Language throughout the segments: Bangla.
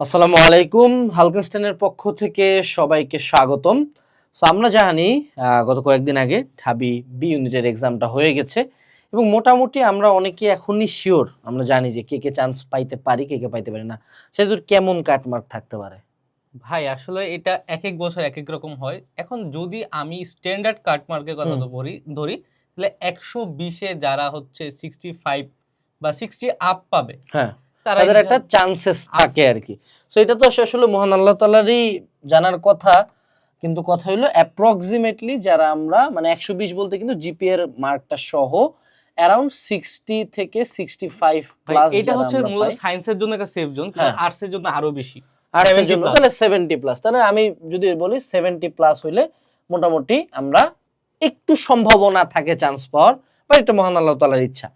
আসসালামু আলাইকুম। হালকেনস্টাইনের পক্ষ থেকে সবাইকে স্বাগতম। সো আমরা জানি গত কয়েকদিন আগে ঢাবি বি ইউনিটের এক্সামটা হয়ে গেছে এবং মোটামুটি আমরা অনেকে এখনই শিওর, আমরা জানি যে কে কে চান্স পাইতে পারি, কে কে পাইতে পারি না। সেদুর কেমন কাটমার্ক থাকতে পারে? ভাই আসলে এটা এক এক বছর এক এক রকম হয়। এখন যদি আমি স্ট্যান্ডার্ড কাটমার্কের কথা তো ধরি তাহলে 120-এ যারা হচ্ছে 65 বা 60 আপ পাবে, হ্যাঁ, তারাই তাদের একটা চান্সেস থাকে আর কি। সো এটা তো আসলে মহান আল্লাহ তাআলারই জানার কথা, কিন্তু কথা হলো অ্যাপ্রক্সিমেটলি যারা আমরা মানে 120 বলতে কিন্তু জিপিএ এর মার্কটা সহ অ্যারাউন্ড 60 থেকে 65 প্লাস এটা যারা হচ্ছে আমরা মূলত পাই। সায়েন্সের জন্য একটা সেফ জোন, কিন্তু হ্যাঁ, আর্টসের জন্য আরো বেশি। আর্টসের 70 জন্য প্লাস। তাহলে 70 প্লাস, তাহলে আমি যদি বলি 70 প্লাস হইলে মোটামুটি আমরা একটু সম্ভাবনা থাকে চান্স পাওয়ার, বা এটা মহান আল্লাহ তাআলার ইচ্ছা।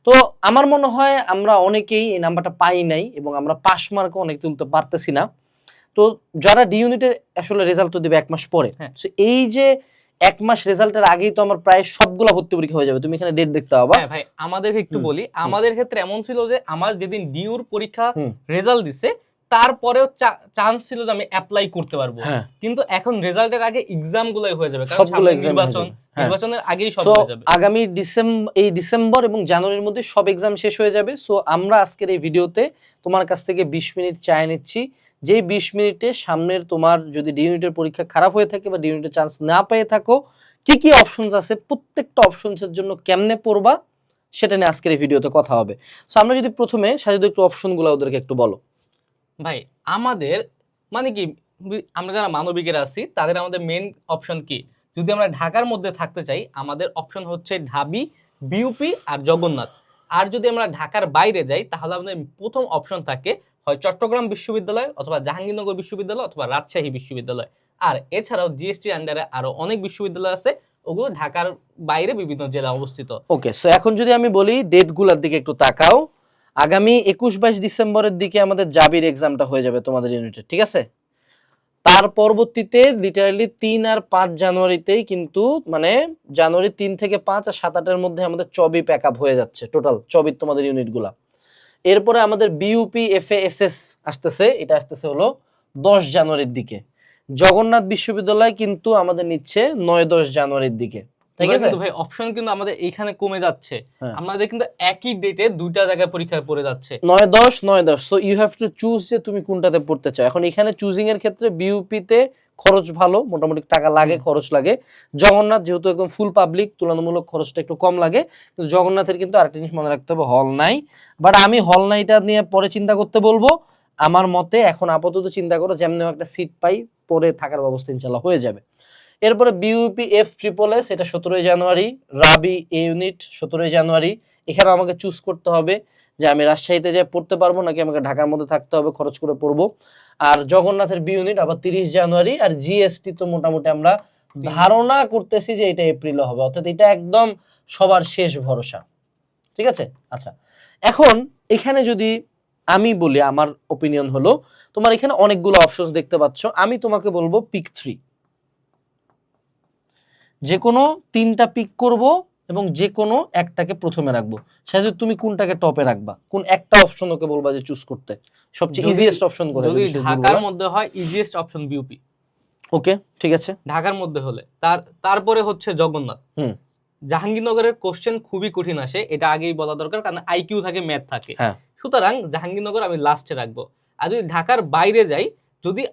তো আমার মনে হয় আমরা অনেকেই এই নাম্বারটা পাই নাই এবং আমরা পাস মার্কও অনেক তুলতে পারতেছি না। তো যারা ডি ইউনিটের আসলে রেজাল্ট তো দিবে 1 মাস পরে। হ্যাঁ সো এই যে 1 মাস রেজাল্টের আগেই তো আমার প্রায় সবগুলা ভর্তি পরীক্ষা হয়ে যাবে। তুমি এখানে ডেট দেখতে পাবা। হ্যাঁ ভাই, আমাদেরকে একটু হুম, বলি। হুম, আমাদের ক্ষেত্রে এমন ছিল যে আমার যেদিন ডিউর পরীক্ষা হুম, রেজাল্ট দিছে, তারপরেও চান্স ছিল যে আমি অ্যাপ্লাই করতে পারবো। হ্যাঁ, কিন্তু এখন রেজাল্টের আগে এক্সাম গুলাই হয়ে যাবে, কারণ সবগুলো সামনে এক্সাম হয়ে নির্বাচন, যাবে। হ্যাঁ, নির্বাচনের আগেই সব সো হয়ে যাবে। আগামী এই ডিসেম্বর এবং জানুয়ারির মধ্যে সব এক্সাম শেষ হয়ে যাবে। সো আমরা আজকের এই ভিডিওতে তোমার কাছ থেকে 20 মিনিট চায় নিচ্ছি। যেই 20 মিনিটে সামনের তোমার যদি ডি ইউনিটের পরীক্ষা খারাপ হয়ে থাকে বা ডি ইউনিটের চান্স না পেয়ে থাকো, কি কি অপশনস আছে, প্রত্যেকটা অপশনসের জন্য কেমনে পড়বা সেটা নিয়ে আজকের এই ভিডিওতে কথা হবে। সো আমরা যদি প্রথমে সাজিদ একটু অপশনগুলো ওদেরকে একটু বলো। ভাই আমাদের মানে কি, আমরা যারা মানবিকের আছি তাদের আমাদের মেন অপশন কি? যদি আমরা ঢাকার মধ্যে থাকতে চাই, আমাদের অপশন হচ্ছে ঢাবি, বিউপি আর জগন্নাথ। আর যদি আমরা ঢাকার বাইরে যাই, তাহলে আমাদের প্রথম অপশন থাকে হয় চট্টগ্রাম বিশ্ববিদ্যালয়, অথবা জাহাঙ্গীরনগর বিশ্ববিদ্যালয়, অথবা রাজশাহী বিশ্ববিদ্যালয়। আর এছাড়াও জিএসটির আন্ডারে আরো অনেক বিশ্ববিদ্যালয় আছে, ওগুলো ঢাকার বাইরে বিভিন্ন জেলা অবস্থিত। ওকে, সো এখন যদি আমি বলি ডেটগুলোর দিকে একটু তাকাও। আগামী 21-22 ডিসেম্বরের দিকে আমাদের জাবির এক্সামটা হয়ে যাবে তোমাদের ইউনিটে, ঠিক আছে? তার পরবর্তীতে লিটারালি 3 আর 5 জানুয়ারিতেই কিন্তু মানে জানুয়ারি 3 থেকে 5 আর 7-8 এর মধ্যে আমাদের চবি প্যাক আপ হয়ে যাচ্ছে, টোটাল চবি তোমাদের ইউনিটগুলা। এরপরে আমাদের বিইউপি এফএএসএস আসতেছে, এটা আসতেছে হলো 10 জানুয়ারির দিকে। জগন্নাথ বিশ্ববিদ্যালয় কিন্তু আমাদের নিচ্ছে 9-10 জানুয়ারির দিকে, ঠিক আছে? ভাই অপশন কিন্তু আমাদের এইখানে কমে যাচ্ছে, হ্যাঁ, আমাদের কিন্তু একই ডেটে দুইটা জায়গায় পরীক্ষায় পড়ে যাচ্ছে। 9-10 9-10, so you have to choose যে তুমি কোনটাতে পড়তে চাও। এখন এখানে চুজিং এর ক্ষেত্রে বিইউপিতে খরচ ভালো, মোটামুটি টাকা লাগে, খরচ লাগে। জগন্নাথ যেহেতু একদম ফুল পাবলিক, তুলনামূলক খরচটা একটু কম লাগে। কিন্তু জগন্নাথের কিন্তু আরেকটা জিনিস মনে রাখতে হবে, হল নাই। বাট আমি হল নাইটা নিয়ে পরে চিন্তা করতে বলবো। আমার মতে এখন আপাতত চিন্তা করো যেমন একটা সিট পাই, পরে থাকার ব্যবস্থা ইনশাল্লাহ হয়ে যাবে। এরপরে বিইউপি এফ ট্রিপল এস, এটা 17 জানুয়ারি। রাবি এ ইউনিট 17 জানুয়ারি। এখানে আমাকে চুজ করতে হবে যে আমি রাজশাহীতে যাই পড়তে পারবো নাকি আমাকে ঢাকার মধ্যে থাকতে হবে, খরচ করে পড়বো। আর জগন্নাথের বি ইউনিট আবার 30 জানুয়ারি। আর জিএসটি তো মোটামুটি আমরা ধারণা করতেছি যে এটা এপ্রিলে হবে, অর্থাৎ এটা একদম সবার শেষ ভরসা, ঠিক আছে? আচ্ছা, এখন এখানে যদি আমি বলি, আমার ওপিনিয়ন হলো তোমার এখানে অনেকগুলো অপশনস দেখতে পাচ্ছ, আমি তোমাকে বলবো পিক 3, যে কোনো 3টা পিক করব এবং যে কোনো একটাকে প্রথমে রাখবো। সেটা তুমি কোনটাকে টপে রাখবা, কোন একটা অপশন ওকে বলবা যে চুজ করতে, সবচেয়ে ইজিয়েস্ট অপশন কোনটা? যদি ঢাকার মধ্যে হয়, ইজিয়েস্ট অপশন বিউপি। ওকে, ঠিক আছে। ঢাকার মধ্যে হলে তারপরে হচ্ছে জগন্নাথ। হুম, জাহাঙ্গীরনগরের কোশ্চেন খুবই কঠিন আসে, এটা আগেই বলা দরকার, কারণ আইকিউ থাকে, ম্যাথ থাকে। হ্যাঁ, সুতরাং জাহাঙ্গীরনগর আমি লাস্টে রাখবো। আর যদি ঢাকার বাইরে যাই,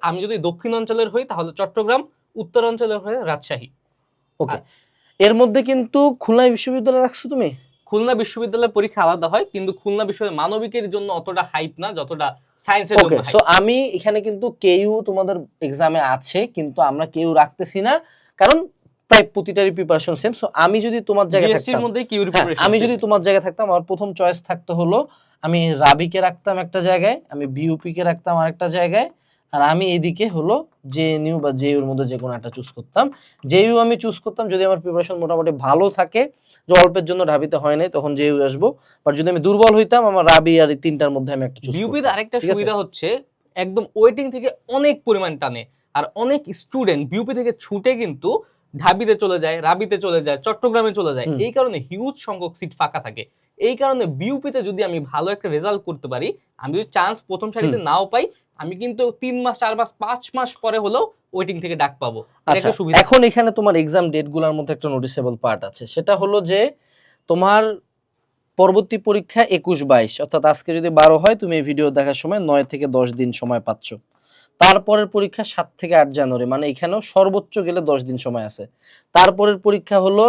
আমি যদি দক্ষিণ অঞ্চলের হই, তাহলে চট্টগ্রাম, উত্তর অঞ্চলের হয়ে রাজশাহী। ওকে। এর মধ্যে কিন্তু খুলনা বিশ্ববিদ্যালয় রাখছো তুমি? খুলনা বিশ্ববিদ্যালয়ের পরীক্ষা আলাদা হয়, কিন্তু খুলনা বিশ্ববিদ্যালয় মানবিকের জন্য অতটা হাইপ না যতটা সায়েন্সের জন্য ওকে, সো আমি এখানে কিন্তু কেইউ তোমাদের এক্সামে আছে, কিন্তু আমরা কেউ রাখতেছি না, কারণ প্রায় প্রতিটারই প্রিপারেশন সেম। সো আমি যদি তোমার জায়গায় থাকতাম, মধ্যে কিউ হ্যাঁ, প্রিপারেশন, আমি যদি তোমার জায়গায় থাকতাম, আমার প্রথম চয়েস থাকতো হলো আমি রাবিকে রাখতাম একটা জায়গায়, আমি বিইউপি কে রাখতাম আরেকটা জায়গায়, আর আমি এদিকে হলো জেএনইউ বা জেইউর মধ্যে যে কোনো একটা চুজ করতাম। জেইউ আমি চুজ করতাম যদি আমার প্রিপারেশন মোটামুটি ভালো থাকে, যে অল্পের জন্য ঢাবিতে হয় নাই, তখন জেইউ আসবো। বাট যদি আমি দুর্বল হইতাম, আমার রাবি আর এই তিনটার মধ্যে আমি একটা চুজ করতাম। বিউপিতে আরেকটা সুবিধা হচ্ছে, একদম ওয়েটিং থেকে অনেক পরিমাণ টানে, আর অনেক স্টুডেন্ট বিউপি থেকে ছুটে কিন্তু ঢাবিতে চলে যায়, রাবিতে চলে যায়, চট্টগ্রামে চলে যায়। এই কারণে হিউজ সংখ্যক সিট ফাঁকা থাকে। এই কারণে বিউপিতে যদি আমি ভালো একটা রেজাল্ট করতে পারি, আমি যদি চান্স প্রথম সারিতে নাও পাই, আমি কিন্তু 3 মাস 4 মাস 5 মাস পরে হলেও ওয়েটিং থেকে ডাক পাবো। এটা আচ্ছা, একটা সুবিধা। এখন এখানে তোমার এক্সাম ডেট গুলোর মধ্যে একটা নোটিসেবল পার্ট আছে, সেটা হলো যে তোমার পরবর্তী পরীক্ষা 21-22, অর্থাৎ আজকে যদি 12 হয়, তুমি এই ভিডিও দেখার সময় 9 থেকে 10 দিন সময় পাচ্ছ। তারপরের পরীক্ষা 7 থেকে 8 জানুয়ারি, মানে এখানেও সর্বোচ্চ গেলে 10 দিন সময় আছে। তারপরের পরীক্ষা হলো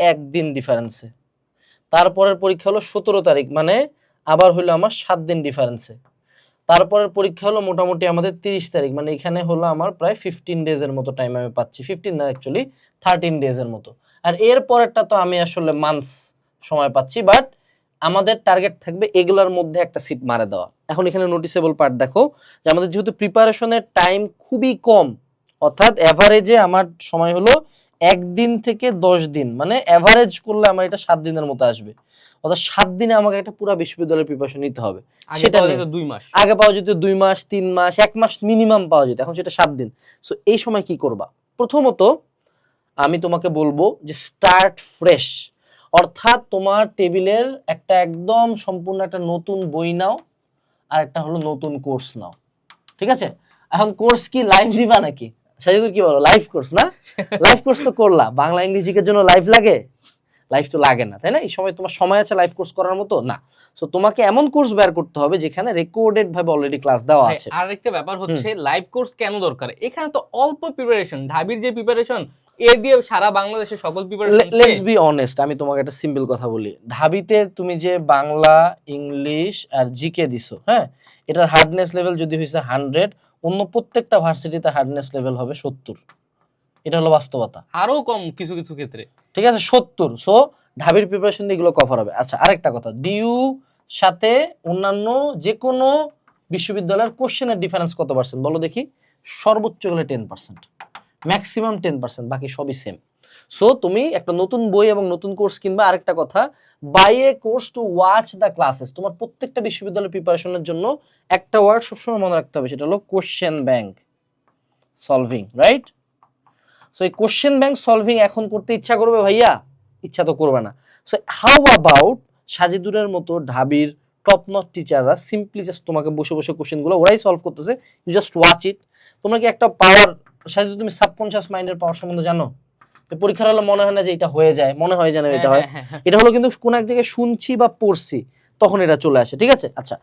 1 দিন ডিফারেন্সে। তারপরের পরীক্ষা হলো 17 তারিখ, মানে আবার হলো আমার 7 দিন ডিফারেন্সে। তারপরের পরীক্ষা হলো মোটামুটি আমাদের 30 তারিখ, মানে এখানে হলো আমার প্রায় 15 ডেজের মতো টাইম আমি পাচ্ছি। 15 না, অ্যাকচুয়ালি 13 ডেজের মতো। আর এর পরেরটা তো আমি আসলে মান্থস সময় পাচ্ছি, বাট আমাদের টার্গেট থাকবে এগুলোর মধ্যে একটা সিট মারে দেওয়া। এখন এখানে নোটিসেবল পার্ট দেখো যে আমাদের যেহেতু প্রিপারেশনের টাইম খুবই কম, অর্থাৎ অ্যাভারেজে আমার সময় হলো 1 দিন থেকে 10 দিন, মানে অ্যাভারেজ করলে আমার এটা 7 দিনের মতো আসবে। অর্থাৎ 7 দিনে আমাকে একটা পুরো বিশ্ববিদ্যালয়ের প্রিপারেশন নিতে হবে। সেটা পাওয়া নিয়ে যেত 2 মাস, আগে পাওয়া যেত 2 মাস, 3 মাস, 1 মাস মিনিমাম পাওয়া যেত, এখন সেটা 7 দিন। সো এই সময় কি করবা? প্রথমত আমি তোমাকে বলবো যে স্টার্ট ফ্রেশ, অর্থাৎ তোমার টেবিলের একটা একদম সম্পূর্ণ একটা নতুন বই নাও, আর একটা হলো নতুন কোর্স নাও। ঠিক আছে? এখন কোর্স কি লাইভ নিবা নাকি? সাজিদুর কি বলো, লাইভ কোর্স না? লাইভ কোর্স তো করলা, বাংলা ইংরেজির জন্য লাইভ লাগে? লাইফ তো লাগে না, তাই না? এই সময় তোমার সময় আছে লাইভ কোর্স করার মতো না। সো তোমাকে এমন কোর্স বের করতে হবে যেখানে রেকর্ডেড ভাবে অলরেডি ক্লাস দেওয়া আছে। আর একটা ব্যাপার হচ্ছে লাইভ কোর্স কেন দরকার? এখানে তো অল্প প্রিপারেশন, ঢাবির যে প্রিপারেশন এ দিয়ে সারা বাংলাদেশের সকল প্রিপারেশন। লেটস বি অনেস্ট, আমি তোমাকে একটা সিম্পল কথা বলি। ঢাবিতে তুমি যে বাংলা, ইংলিশ আর জিকে দিছো, হ্যাঁ, এটার হার্ডনেস লেভেল যদি হয়েছে 100, অন্য প্রত্যেকটা ভার্সিটিতে হার্ডনেস লেভেল হবে 70। এটা হলো বাস্তবতা। আরো কম কিছু কিছু ক্ষেত্রে, ঠিক আছে, 70। সো ঢাবির প্রিপারেশন দিয়ে এগুলো কভার হবে। আচ্ছা, আরেকটা কথা, ডিইউ সাথে অন্যান্য যে কোনো বিশ্ববিদ্যালয়ের কোশ্চেনের ডিফারেন্স কত পার্সেন্ট বলো দেখি? সর্বোচ্চ হলে 10%, ম্যাক্সিমাম 10%, বাকি সবই সেম। সো তুমি একটা নতুন বই এবং নতুন কোর্স কিনবা। আরেকটা কথা, buy a course to watch the classes. তোমার প্রত্যেকটা বিশ্ববিদ্যালয় প্রিপারেশনের জন্য একটা ওয়ার্ড সবসময় মনে রাখতে হবে, সেটা হলো question bank solving, right? So এই কোশ্চেন ব্যাংক সলভিং এখন করতে ইচ্ছা করবে ভাইয়া? ইচ্ছা তো করবে না। সো হাউ অ্যাবাউট সাজিদুরের মতো ঢাবির টপ নট টিচাররা সিম্পলি জাস্ট তোমাকে বসে বসে কোশ্চেনগুলো ওরাই সলভ করতেছে, ইউ জাস্ট ওয়াচ ইট। তোমরা কি একটা পাওয়ার, সাজিদুর তুমি সাবকনশিয়াস মাইন্ডের পাওয়ার সম্বন্ধে জানো? পরীক্ষার হলে মনে হয় না যে এটা হয়ে যায়, মনে হয় যেন এটা হয়। এটা হলো কিন্তু কোন এক জায়গায় শুনছি বা পড়ছি, তখন এটা চলে আসে। ঠিক আছে? আচ্ছা,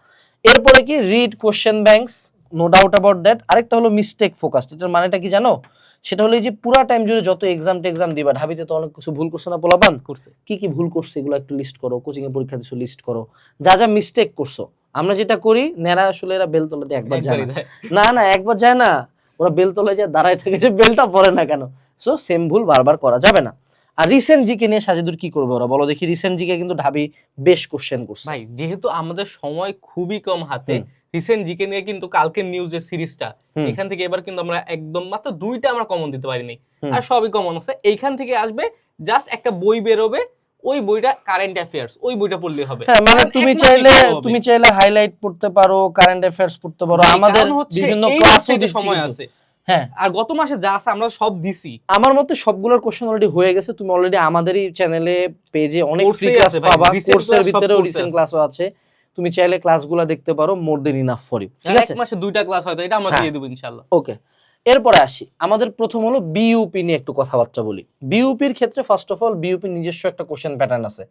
এরপরে কি read question banks, no doubt about that. আরেকটা হলো মিস্টেক ফোকাসড। এটার মানেটা কি জানো? সেটা হলো এই যে পুরা টাইম জুড়ে যত এক্সাম দিবা, ঢাবিতে তো অনেক কিছু ভুল করছো না পোলাপান? করছে। কি কি ভুল করছো এগুলো একটু লিস্ট করো, কোচিং এ পরীক্ষা দিছো লিস্ট করো, যা যা মিস্টেক করছো। আমরা যেটা করি, নেরা আসলে এরা বেলতলাতে একবার যায় না, না একবার যায় না, ওরা বেলতলায় যায় দাঁড়ায় থাকে যে বেলটা পড়ে না কেন। সো সেম ভুল বারবার করা যাবে না। আর রিসেন্ট জিকে নিয়ে সাজিদুর কি করবে ওরা, বলো দেখি? রিসেন্ট জিকে কিন্তু ঢাবি বেশ কোশ্চেন করছে ভাই, যেহেতু আমাদের সময় খুবই কম হাতে, রিসেন্ট জিকে নিয়ে কিন্তু কালকে নিউজের সিরিজটা, এখান থেকে এবার কিন্তু আমরা একদম মাত্র 2টা আমরা কমন দিতে পারিনি, আর সবই কমন আছে। এইখান থেকে আসবে জাস্ট একটা বই বেরোবে, ওই বইটা কারেন্ট অ্যাফেয়ার্স, ওই বইটা পড়লেই হবে। হ্যাঁ, মানে তুমি চাইলে হাইলাইট পড়তে পারো, কারেন্ট অ্যাফেয়ার্স পড়তে পারো, আমাদের বিভিন্ন ক্লাসও দিচ্ছি সময় আছে। হ্যাঁ, আর গত মাসে যা আছে আমরা সব দিছি। আমার মতে সবগুলোর কোশ্চেন অলরেডি হয়ে গেছে। তুমি অলরেডি আমাদেরই চ্যানেলে পেজে অনেক ফ্রি ক্লাস পাবা, কোর্সের ভিতরেও রিসেন্ট ক্লাসও আছে। তুমি চাইলে ক্লাসগুলো দেখতে পারো, মোর দেন ইনাফ ফর ইউ। ঠিক আছে, এক মাসে 2টা ক্লাস হয়তো, এটা আমরা দিয়ে দেব ইনশাআল্লাহ। ওকে, এরপরে আসি। আমাদের প্রথম হলো বিইউপি নিয়ে একটু কথাবার্তা বলি। বিইউপির ক্ষেত্রে ফার্স্ট অফ অল বিইউপি নিজস্ব একটা কোশ্চেন প্যাটার্ন আছে।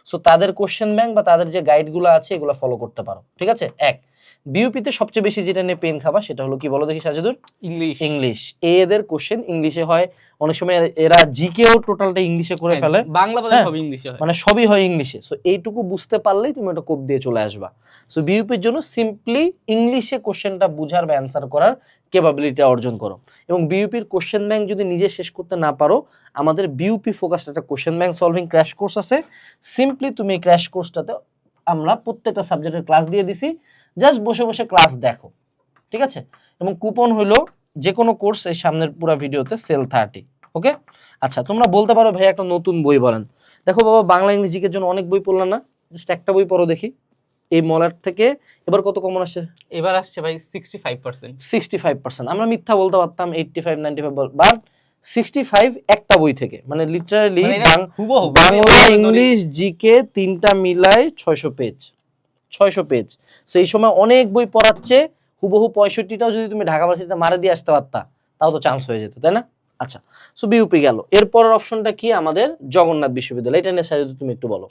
সো তাদের কোশ্চেন ব্যাংক বা তাদের যে গাইডগুলো আছে এগুলো ফলো করতে পারো। ঠিক আছে? এক, বিইউপিতে সবচেয়ে বেশি যেটা নিয়ে পেন খাবা সেটা হলো কি বলো দেখি সাজিদুর? ইংলিশ। এদের কোশ্চেন ইংলিশে হয়, অনেক সময় এরা জিকেও টোটালটা ইংলিশে করে ফেলে, বাংলা সব ইংলিশে হয়, মানে সবই হয় ইংলিশে। সো এইটুকু বুঝতে পারলেই তুমি একটা কোপ দিয়ে চলে আসবা। সো বিইউপির জন্য সিম্পলি ইংলিশে কোশ্চেনটা বুঝার বা অ্যান্সার করার ক্যাপাবিলিটি অর্জন করো। এবং বিইউপির কোশ্চেন ব্যাংক যদি নিজে শেষ করতে না পারো, আমাদের বিইউপি ফোকাসড একটা question bank solving crash course আছে। সিম্পলি তুমি এই ক্র্যাশ কোর্সটাতে আমরা প্রত্যেকটা সাবজেক্টের ক্লাস দিয়ে দিছি, জাস্ট বসে বসে ক্লাস দেখো। ঠিক আছে? এবং কুপন হলো যে কোনো কোর্স এই সামনের পুরো ভিডিওতে সেল 30। ওকে, আচ্ছা, তোমরা বলতে পারো ভাই একটা নতুন বই বলেন। দেখো বাবা, বাংলা ইংলিশ জিকের জন্য অনেক বই পড়লাম না, জাস্ট একটা বই পড়ো দেখি। এই মলার থেকে এবার কত কমন আসছে? এবার আসছে ভাই 65%। 65%। আমরা মিথ্যা বলতে পারতাম 85 95, বাট 65 একটা বই থেকে, মানে লিটারালি মানে এটা হুবহু বাংলা ইংলিশ জিকে তিনটা মিলায় 600 পেজ, 600 পেজ। সো এই সময় অনেক বই পড়াচ্ছে, হুবহু 65টাও যদি তুমি ঢাকা ভার্সিটিতে মারে দিয়ে আসতে পারতা তাও তো চান্স হয়ে যেত, তাই না? আচ্ছা, সো বিউপি গেল। এরপরের অপশনটা কি আমাদের? জগন্নাথ বিশ্ববিদ্যালয়। এটা নিয়ে সাজু তুমি একটু বলো।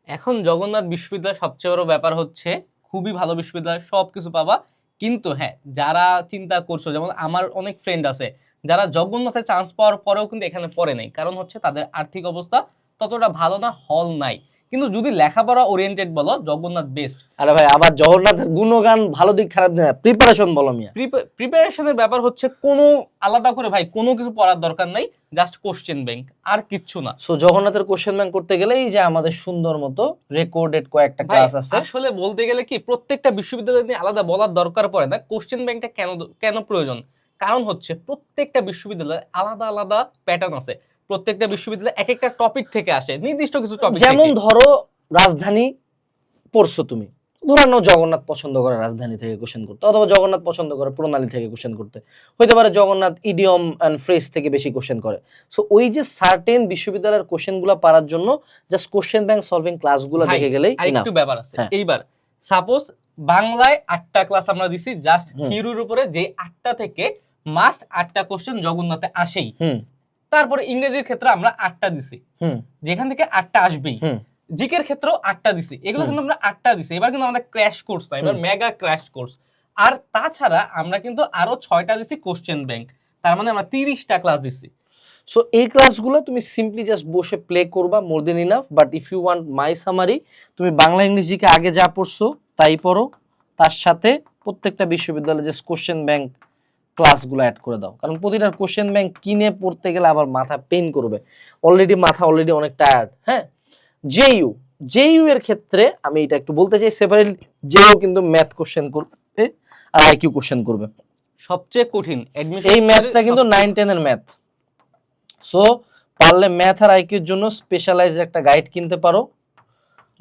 এখন জগন্নাথ বিশ্ববিদ্যালয় সবচেয়ে বড় ব্যাপার হচ্ছে খুবই ভালো বিশ্ববিদ্যালয়, সবকিছু পাবা। কিন্তু হ্যাঁ, যারা চিন্তা করছো, যেমন আমার অনেক ফ্রেন্ড আছে যারা জগন্নাথে চান্স পাওয়ার পরেও কিন্তু এখানে পড়ে নাই, কারণ হচ্ছে তাদের আর্থিক অবস্থা ততটা ভালো না, হল নাই। কিন্তু যদি লেখাপড়া ওরিয়েন্টেড বলো, জগন্নাথ বেস্ট। আরে ভাই, আবার জগন্নাথের গুণগান ভালো দিক খারাপ দিক, প্রিপারেশন বলো মিয়া। প্রিপারেশনের ব্যাপার হচ্ছে কোনো আলাদা করে ভাই কোনো কিছু পড়ার দরকার নাই, জাস্ট কোশ্চেন ব্যাংক আর কিচ্ছু না। সো জগন্নাথের কোশ্চেন ব্যাংক করতে গেলে এই যে আমাদের সুন্দর মতো রেকর্ডেড কয়েকটা ভাই ক্লাস আছে। আসলে বলতে গেলে কি, প্রত্যেকটা বিশ্ববিদ্যালয় নিয়ে আলাদা বলার দরকার পড়ে না কোশ্চেন ব্যাংকটা কেন কেন প্রয়োজন। কারণ হচ্ছে প্রত্যেকটা বিশ্ববিদ্যালয়ের আলাদা আলাদা প্যাটার্ন আছে, প্রত্যেকটা বিশ্ববিদ্যালয় এক একটা টপিক থেকে আসে, নির্দিষ্ট কিছু টপিক। যেমন ধরো রাজধানী পড়ছো তুমি, ধরে নাও জগন্নাথ পছন্দ করে রাজধানী থেকে কোশ্চেন করতে, অথবা জগন্নাথ পছন্দ করে প্রণালী থেকে কোশ্চেন করতে, হইতে পারে জগন্নাথ ইডিয়ম এন্ড ফ্রেজ থেকে বেশি কোশ্চেন করে। সো ওই যে সার্টেন বিশ্ববিদ্যালয়ের কোশ্চেনগুলো পারার জন্য জাস্ট কোশ্চেন ব্যাংক সলভিং ক্লাসগুলো দেখে গেলেই আর enough। একটু ব্যাপার আছে। হ্যাঁ। এইবার সাপোজ বাংলায় 8টা ক্লাস আমরা দিছি জাস্ট থিওরির উপরে, যে 8টা থেকে মাস্ট 8টা কোশ্চেন জগন্নাথে আসেই। তারপরে ইংরেজির ক্ষেত্রে আমরা 8টা দিছি, যেখান থেকে 8টা আসবেই। জিকের ক্ষেত্রেও 8টা দিছি, এগুলো কিন্তু আমরা 8টা দিছি। এবার কিন্তু আমরা ক্র্যাশ কোর্স না, এবার মেগা ক্র্যাশ কোর্স। আর তাছাড়া আমরা কিন্তু আরো 6টা দিছি কোশ্চেন ব্যাংক, তার মানে আমরা 30টা ক্লাস দিছি। সো এই ক্লাসগুলো তুমি সিম্পলি জাস্ট বসে প্লে করবা, more than enough. But if you want my summary, তুমি বাংলা ইংরেজিকে আগে যা পড়ছো তাই পড়ো, তার সাথে প্রত্যেকটা বিশ্ববিদ্যালয়ে জাস্ট কোশ্চেন ব্যাংক ক্লাসগুলো অ্যাড করে দাও। কারণ প্রতিটা কোশ্চেন ব্যাংক কিনে পড়তে গেলে আবার মাথা পেইন করবে, মাথা অলরেডি অনেক টায়ার্ড। হ্যাঁ, জেইউ এর ক্ষেত্রে আমি এটা একটু বলতে চাই সেপারেট। জেইউ কিন্তু ম্যাথ কোশ্চেন করবে আর আইকিউ কোশ্চেন করবে। সবচেয়ে কঠিন এই ম্যাথটা কিন্তু 9-10 এর ম্যাথ। সো পারলে ম্যাথ আর আইকিউর জন্য স্পেশালাইজ একটা গাইড কিনতে পারো।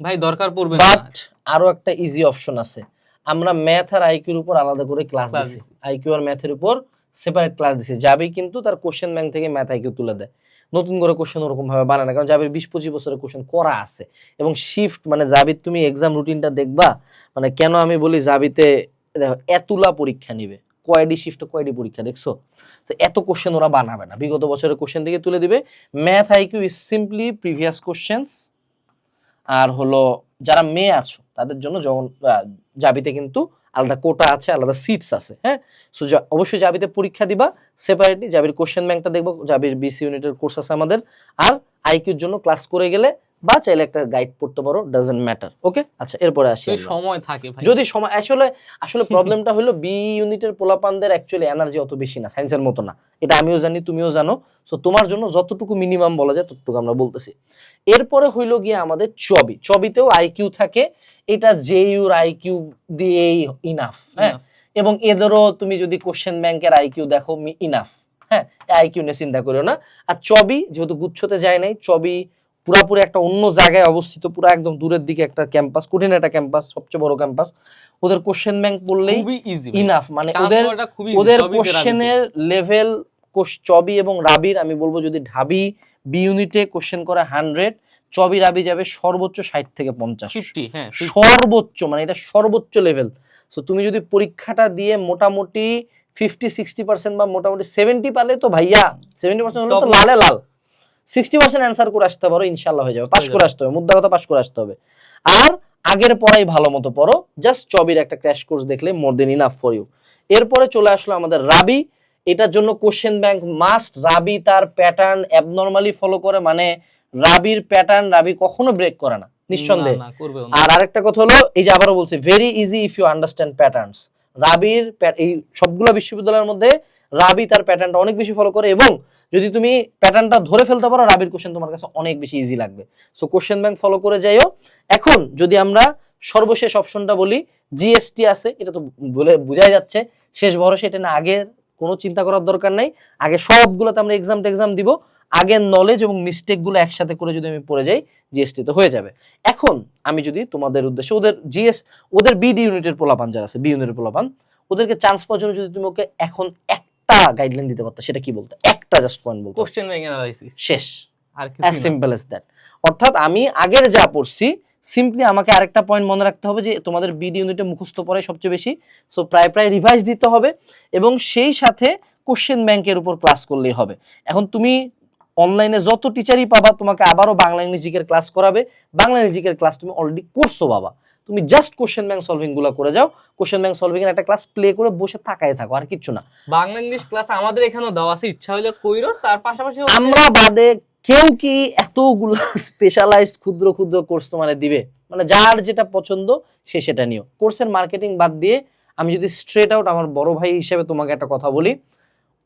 ভাই দরকার পড়বে না। বাট আরো একটা ইজি অপশন আছে, আমরা ম্যাথ আর আইকিউর উপর আলাদা করে ক্লাস দিছি, আইকিউ আর ম্যাথের উপর সেপারেট ক্লাস দিছি। যাবি কিন্তু তার কোশ্চেন ব্যাংক থেকে ম্যাথ আইকিউ তুলে দেয়, নতুন করে কোশ্চেন ওরকম ভাবে বানায় না। কারণ জাবির 20-25 বছরের কোশ্চেন করা আছে এবং শিফট, মানে জাবির তুমি এক্সাম রুটিনটা দেখবা, মানে কেন আমি বলি জাবিতে এতুলা পরীক্ষা নিবে, কয়ডি শিফট কয়ডি পরীক্ষা দেখছো, তো এত কোশ্চেন ওরা বানাবে না, বিগত বছরের কোশ্চেন থেকে তুলে দিবে। Math IQ is simply previous questions. আর হলো যারা মেয়ে আছো তাদের জন্য জাবিতে কিন্তু আলাদা কোটা আছে, আলাদা সিটস আছে। হ্যাঁ, সো অবশ্যই জাবিতে পরীক্ষা দিবা সেপারেটলি, জাবির কোশ্চেন ব্যাংকটা দেখবো, জাবির বিসি ইউনিটের কোর্স আছে আমাদের। আর আইকিউর জন্য ক্লাস করে গেলে বা চাইলে একটা গাইড পড়তে পারো, ডাজন্ট ম্যাটার। ওকে, আচ্ছা এরপরে আসি। সময় থাকে ভাই, যদি সময়, আসলে প্রবলেমটা হলো বি ইউনিটের পোলাপানদের অ্যাকচুয়ালি এনার্জি অত বেশি না, সায়েন্সের মতো না, এটা আমিও জানি তুমিও জানো। সো তোমার জন্য যতটুকু মিনিমাম বলা যায় ততটুকু আমরা বলতেছি। এরপরে হইলো গিয়ে আমাদের চবিতেও আইকিউ থাকে, এটা জেইউর আইকিউ দিয়েই ইনাফ। হ্যাঁ, এবং এদেরও তুমি যদি কোশ্চেন ব্যাংকের আইকিউ দেখো ইনাফ। হ্যাঁ, আইকিউ নিয়ে চিন্তা করিও না। আর চবি যেহেতু গুচ্ছতে যায় নাই, চবি পুরাপুরি একটা অন্য জায়গায় অবস্থিত, পুরো একদম দূরের দিকে একটা ক্যাম্পাস, কঠিন একটা ক্যাম্পাস, সবচেয়ে বড় ক্যাম্পাস। ওদের কোশ্চেন ব্যাংক বললেই খুবই ইজি ইনাফ, মানে ওদের কোশ্চেনের লেভেল চবি এবং রাবির আমি বলবো যদি ঢাবি বি ইউনিটে কোশ্চেন করে 100, চবি রাবি যাবে সর্বোচ্চ 60 থেকে 50, সর্বোচ্চ, মানে এটা সর্বোচ্চ লেভেল। সো তুমি যদি পরীক্ষাটা দিয়ে মোটামুটি 50-60% বা মোটামুটি 70 পালে তো ভাইয়া 70% হলে তো লালে লাল, 60% অ্যান্সার করে আসতে পারো, ইনশাল্লাহ হয়ে যাবে, পাস করে আসতে হবে, মুদ্রা কথা পাস করে আসতে হবে। আর আগের পড়াই ভালো মতো পড়ো, জাস্ট চবির একটা ক্র্যাশ কোর্স দেখলে মোর দেন ইনাফ ফর ইউ। এরপরে চলে আসলো আমাদের রাবি, এটার জন্য কোশ্চেন ব্যাংক মাস্ট। রাবি তার প্যাটার্ন অ্যাবনরমালি ফলো করে, মানে রাবির প্যাটার্ন রাবি কখনো ব্রেক করে না, নিঃসন্দেহে। আর আরেকটা কথা হলো, এই যে আবারও বলছি, very easy if you understand patterns. রাবির এই সবগুলো বিশ্ববিদ্যালয়ের মধ্যে রাবি তার প্যাটার্নটা অনেক বেশি ফলো করে, এবং যদি তুমি প্যাটার্নটা ধরে ফেলতে পারো রাবির কোশ্চেন তোমার কাছে অনেক বেশি ইজি লাগবে। সো কোশ্চেন ব্যাংক ফলো করে যাইও। এখন যদি আমরা সর্বশেষ অপশনটা বলি, জিএসটি আছে, এটা তো বলে বোঝাই যাচ্ছে শেষ ভরসা, এটা না আগের কোনো চিন্তা করার দরকার নাই, আগে সবগুলোতে আমরা এক্সাম দিব, আগের নলেজ এবং মিস্টেক গুলো একসাথে করে যদি আমি পড়ে যাই জিএসটি তো হয়ে যাবে। এখন আমি যদি তোমাদের উদ্দেশ্যে ওদের বিডি ইউনিটের পোলাপান যারা আছে, বি ইউনিটের পোলাপান, ওদেরকে চান্স পাওয়ার জন্য যদি তুমি ওকে এখন একটা গাইডলাইন দিতে পারতো, সেটা কি বলতো? একটা একটা জাস্ট পয়েন্ট বলবো, কোশ্চেন ব্যাংক অ্যানালাইসিস, শেষ, আর অ্যাজ কিছু না। Simple as that. অর্থাৎ আমি আগের যা পড়ছি সিম্পলি আমাকে আরেকটা পয়েন্ট মনে রাখতে হবে যে তোমাদের বিডি ইউনিটে মুখস্থ পড়াই সবচেয়ে বেশি, সো প্রায় রিভাইজ দিতে হবে এবং সেই সাথে কোশ্চেন ব্যাংকের উপর ক্লাস করলেই হবে। এখন তুমি অনলাইনে যত টিচারই পাবা তোমাকে আবারও বাংলা ইংলিশ জিকের ক্লাস করাবে, বাংলা ইংলিশ জিকের ক্লাস তুমি অলরেডি করছো বাবা, তুমি জাস্ট কোশ্চেন ব্যাংক সলভিং গুলো করে যাও, কোশ্চেন ব্যাংক সলভিং এর একটা ক্লাস প্লে করে বসে তাকায় থাকো, আর কিচ্ছু না। বাংলা ইংলিশ ক্লাস আমাদের এখানেও দেওয়া আছে, ইচ্ছা হলে কইরো। তার পাশাপাশি আমরা বাদে কেউ কি এতগুলো স্পেশালাইজড ক্ষুদ্র ক্ষুদ্র কোর্স তোমার দিবে? মানে যার যেটা পছন্দ সে সেটা নিও। কোর্সের মার্কেটিং বাদ দিয়ে আমি যদি স্ট্রেট আউট আমার বড় ভাই হিসেবে তোমাকে একটা কথা বলি,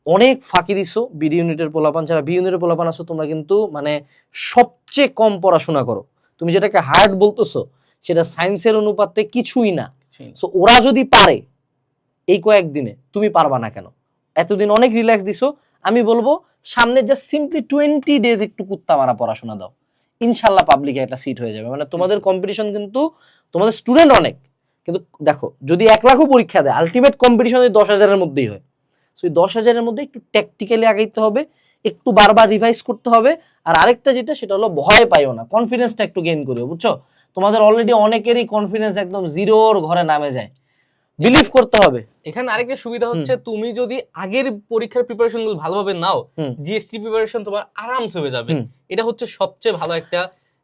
অনেক ফাঁকি দিছো বিডি ইউনিটের পোলাপান, যারা বি ইউনিটের পোলাপান আছো তোমরা কিন্তু মানে সবচেয়ে কম পড়াশোনা করো। তুমি যেটাকে হার্ড বলতেছো সেটা সায়েন্সের অনুপাতে কিছুই না। সো ওরা যদি পারে এই কয়েকদিনে, তুমি পারবা না কেন? এতদিন অনেক রিল্যাক্স দিছো, আমি বলবো সামনে জাস্ট সিম্পলি 20 ডেজ একটু কুত্তা মারা পড়াশোনা দাও, ইনশাল্লাহ পাবলিকে একটা সিট হয়ে যাবে। মানে তোমাদের কম্পিটিশন কিন্তু, তোমাদের স্টুডেন্ট অনেক, কিন্তু দেখো যদি 1 লাখও পরীক্ষা দেয় আলটিমেট কম্পিটিশন 10,000-এর মধ্যেই হয়। সো 10,000-এর মধ্যে একটু ট্যাকটিক্যালি আগাইতে হবে, একটু বারবার রিভাইজ করতে হবে। আর আরেকটা যেটা সেটা হলো ভয় পাইও না, কনফিডেন্সটা একটু গেইন করিও, বুঝছো? তোমাদের অলরেডি অনেকেরই কনফিডেন্স একদম জিরোর ঘরে নামে যায়, বিলিভ করতে হবে। এখানে আরেকটা সুবিধা হচ্ছে তুমি যদি আগের পরীক্ষার প্রিপারেশন গুলো ভালোভাবে নাও, জিএসটি প্রিপারেশন তোমার আরামসে হয়ে যাবে। এটা হচ্ছে সবচেয়ে ভালো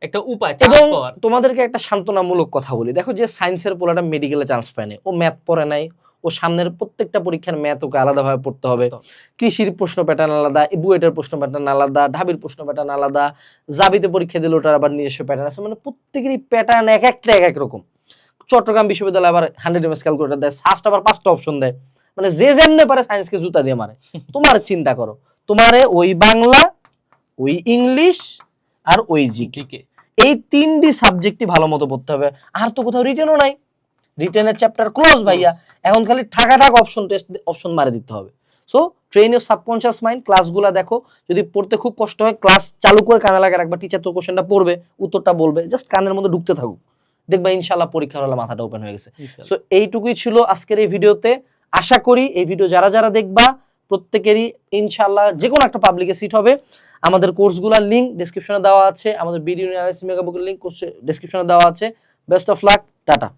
একটা উপায় চান্স এবং পাওয়ার। তোমাদেরকে একটা সান্ত্বনামূলক কথা বলি, দেখো যে সায়েন্সের পোলাটা মেডিকেলে চান্স পায় না, ও ম্যাথ পড়ে নাই, ও সামনের প্রত্যেকটা পরীক্ষার ম্যাথ ওকে আলাদাভাবে পড়তে হবে, কৃষির প্রশ্ন প্যাটার্ন আলাদা, বুয়েটের প্রশ্ন প্যাটার্ন আলাদা, ঢাবির প্রশ্ন প্যাটার্ন আলাদা, জাবিতে পরীক্ষা দিলে ওটার আবার নিজস্ব প্যাটার্ন আছে, মানে প্রত্যেকেরই প্যাটার্ন এক একটা এক এক রকম। চট্টগ্রাম বিশ্ববিদ্যালয় আবার 100 এমএস ক্যালকুলেটর দেয়, সাস্ট আবার 5টা অপশন দেয়, মানে যে যেমনে পারে সায়েন্সকে জুতা দিয়ে মারে। তোমার চিন্তা করো, তোমারে ওই বাংলা, ওই ইংলিশ আর ওই জিকে, এই 3টি সাবজেক্টই ভালো মতো পড়তে হবে। আর তো কোথাও রিটেনও নাই, রিটেনের চ্যাপ্টার ক্লোজ ভাইয়া, এখন খালি ঠাক অপশন টেস্ট অপশন মারে দিতে হবে। So train your subconscious mind, ক্লাসগুলো দেখো, যদি পড়তে খুব কষ্ট হয় ক্লাস চালু করে কানে লাগা রাখবা, টিচার তো কোশ্চেনটা পড়বে, উত্তরটা বলবে, জাস্ট কানের মধ্যে ঢুকতে থাকুক, দেখবা ইনশাআল্লাহ পরীক্ষার হলে মাথাটা ওপেন হয়ে গেছে। সো এইটুকুই ছিল আজকের এই ভিডিওতে। আশা করি এই ভিডিও যারা যারা দেখবা প্রত্যেকেরই ইনশাআল্লাহ যে কোনো একটা পাবলিকে সিট হবে। আমাদের কোর্সগুলোর লিংক ডেসক্রিপশনে দেওয়া আছে, আমাদের ভিডিও অ্যানালাইসিস মেগাবুকের লিংক ডেসক্রিপশনে দেওয়া আছে। Best of luck, tata.